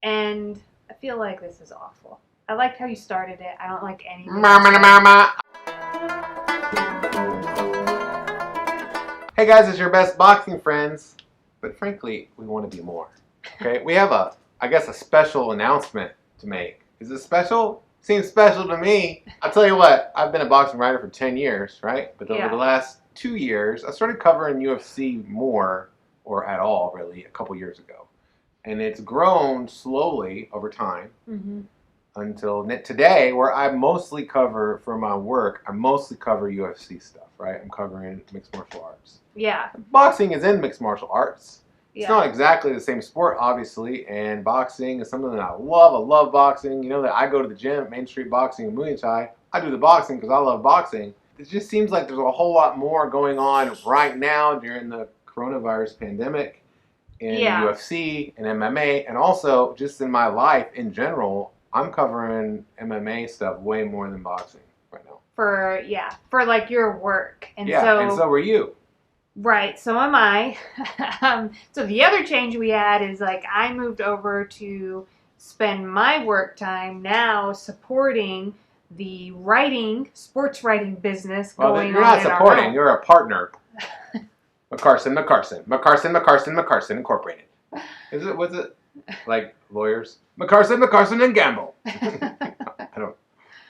And I feel like this is awful. I liked how you started it. I don't like anything. Hey guys, it's your best boxing friends, but frankly, we want to be more. Okay, we have a special announcement to make. Is it special? Seems special to me. I'll tell you what, I've been a boxing writer for 10 years, right? But over the last 2 years, I started covering UFC more, or at all really, a couple years ago. And it's grown slowly over time until today, where I mostly cover, for my work, I mostly cover UFC stuff, right? I'm covering mixed martial arts. Yeah. Boxing is in mixed martial arts. It's Yeah. not exactly the same sport, obviously, and boxing is something that I love. I love boxing. You know that I go to the gym, Main Street Boxing and Muay Thai. I do the boxing because I love boxing. It just seems like there's a whole lot more going on right now during the coronavirus pandemic in UFC and MMA, and also just in my life in general. I'm covering MMA stuff way more than boxing right now. For like your work. And and so were you. Right, so am I. So the other change we had is like I moved over to spend my work time now supporting the sports writing business going on. You're not supporting, you're a partner. McCarson Incorporated. Was it like lawyers? McCarson and Gamble.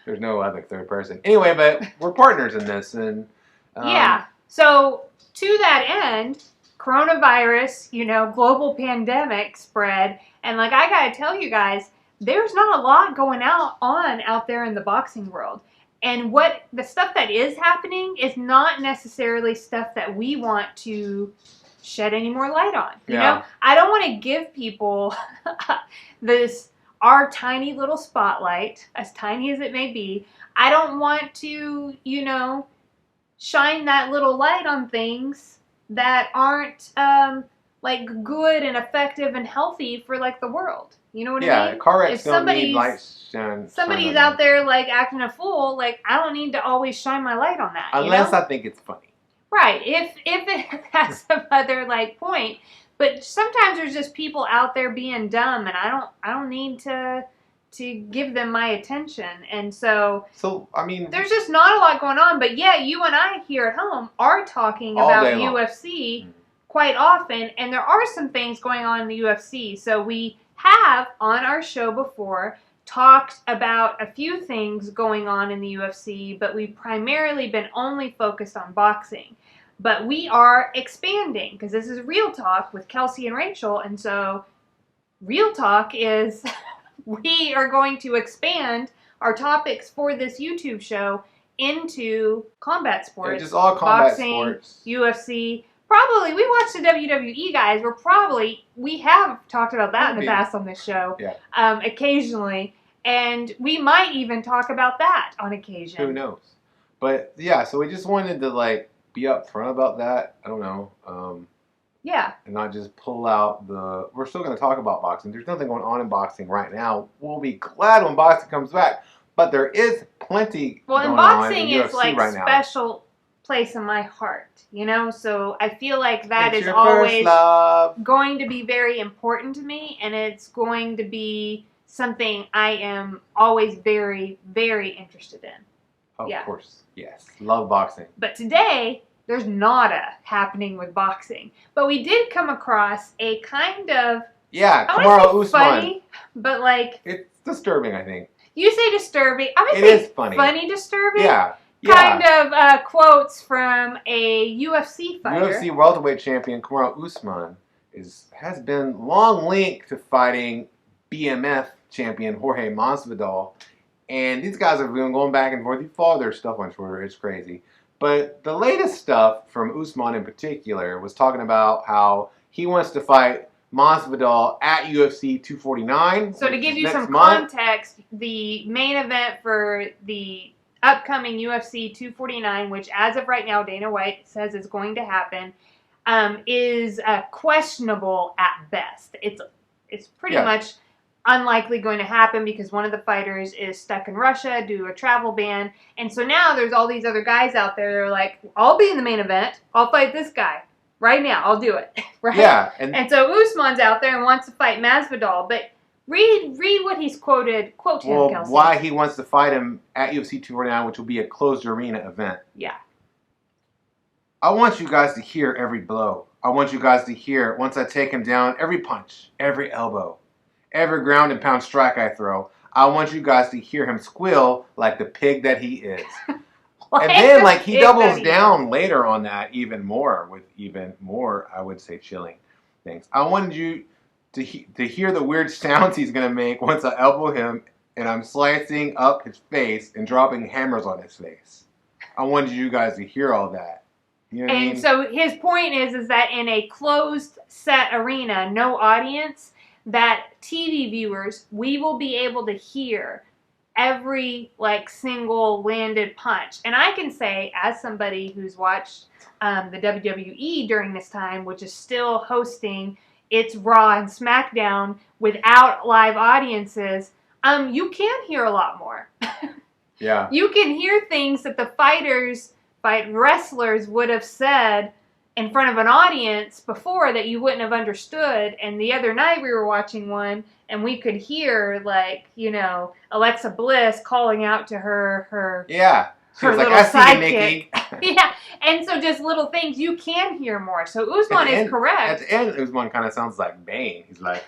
There's no other third person. Anyway, but we're partners in this. And so to that end, coronavirus, global pandemic spread. And like, I got to tell you guys, there's not a lot going on out there in the boxing world. And what the stuff that is happening is not necessarily stuff that we want to shed any more light on. You know, I don't want to give people our tiny little spotlight, as tiny as it may be. I don't want to, shine that little light on things that aren't like good and effective and healthy for like the world. You know what I mean? Yeah, car wrecks don't need light shine. Somebody's out there like acting a fool, like I don't need to always shine my light on that. Unless I think it's funny. Right. If it has some other like point. But sometimes there's just people out there being dumb, and I don't need to give them my attention. And so I mean, there's just not a lot going on. But yeah, you and I here at home are talking about UFC quite often, and there are some things going on in the UFC. So we have on our show before talked about a few things going on in the UFC, but we've primarily been only focused on boxing. But we are expanding because this is Real Talk with Kelsey and Rachel. And so Real Talk is we are going to expand our topics for this YouTube show into combat sports. Yeah, just all combat boxing, sports. UFC. Probably, we watch the WWE, guys. We have talked about that in the past on this show. Yeah. Occasionally. And we might even talk about that on occasion. Who knows? But yeah, so we just wanted to be upfront about that. I don't know. And not just pull out we're still going to talk about boxing. There's nothing going on in boxing right now. We'll be glad when boxing comes back. But there is plenty going on in boxing UFC is like right now. Special place in my heart, So I feel like that is always going to be very important to me. And it's going to be something I am always very, very interested in. Of course, yes. Love boxing. But today, there's nada happening with boxing. But we did come across a kind of... Yeah, Kamaru Usman. Funny, but it's disturbing, I think. You say disturbing. I would say it is funny. Funny disturbing? Yeah. Kind of quotes from a UFC fighter. UFC welterweight champion Kamaru Usman has been long linked to fighting BMF champion Jorge Masvidal. And these guys have been going back and forth. You follow their stuff on Twitter. It's crazy. But the latest stuff from Usman in particular was talking about how he wants to fight Masvidal at UFC 249. So to give you some context, the main event for the upcoming UFC 249, which as of right now Dana White says is going to happen, is questionable at best. It's pretty much unlikely going to happen because one of the fighters is stuck in Russia due to a travel ban. And so now there's all these other guys out there that are like, I'll be in the main event. I'll fight this guy right now. I'll do it. Right? Yeah. And so Usman's out there and wants to fight Masvidal. But Read what he's quoted. Quote him, Well, Kelsey. why he wants to fight him at UFC 249, which will be a closed arena event. Yeah. I want you guys to hear every blow. I want you guys to hear, once I take him down, every punch, every elbow, every ground and pound strike I throw. I want you guys to hear him squeal like the pig that he is. And then, like, he doubles down later on that even more, with even more, I would say, chilling things. I wanted you to hear the weird sounds he's going to make once I elbow him and I'm slicing up his face and dropping hammers on his face. I wanted you guys to hear all that. You know what I mean? So his point is that in a closed set arena, no audience, that TV viewers, we will be able to hear every like single landed punch. And I can say, as somebody who's watched the WWE during this time, which is still hosting its Raw and SmackDown without live audiences, you can hear a lot more. Yeah. You can hear things that the wrestlers would have said in front of an audience before that you wouldn't have understood. And the other night we were watching one and we could hear, like, you know, Alexa Bliss calling out to her yeah. She her was like, little I see you, Nikki. Yeah. And so just little things you can hear more. So Usman is correct. At the end, Usman kind of sounds like Bane. He's like,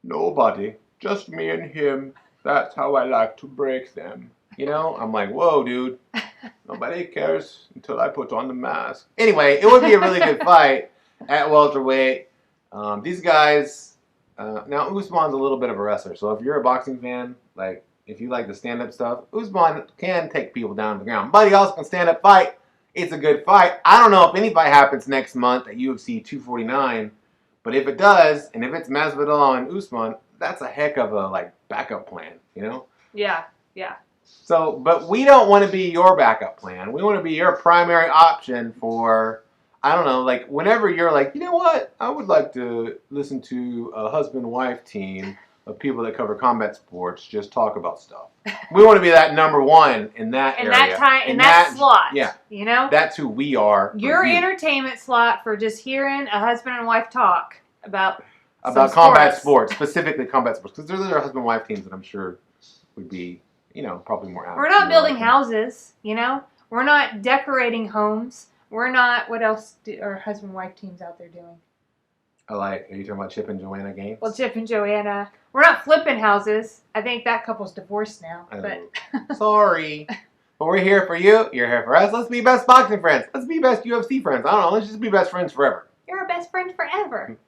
nobody, just me and him. That's how I like to break them. You know? I'm like, whoa, dude. Nobody cares until I put on the mask. Anyway, it would be a really good fight at welterweight. These guys, now Usman's a little bit of a wrestler, so if you're a boxing fan, like if you like the stand-up stuff, Usman can take people down to the ground, but he also can stand up fight. It's a good fight. I don't know if any fight happens next month at UFC 249, but if it does, and if it's Masvidal and Usman, that's a heck of a like backup plan, you know? Yeah, yeah. So, but we don't want to be your backup plan. We want to be your primary option for, I don't know, like whenever you're like, you know what, I would like to listen to a husband-wife team of people that cover combat sports just talk about stuff. We want to be that number one in that area. In that slot. Yeah. You know? That's who we are. Your entertainment slot for just hearing a husband and wife talk about combat sports, specifically combat sports. Because there's other husband-wife teams that I'm sure would be, you know, probably more apt. We're not building houses, you know? We're not decorating homes. We're not, what else are husband-wife teams out there doing? Are you talking about Chip and Joanna Gaines? Well, Chip and Joanna. We're not flipping houses. I think that couple's divorced now. Sorry. But we're here for you. You're here for us. Let's be best boxing friends. Let's be best UFC friends. I don't know. Let's just be best friends forever. You're our best friend forever.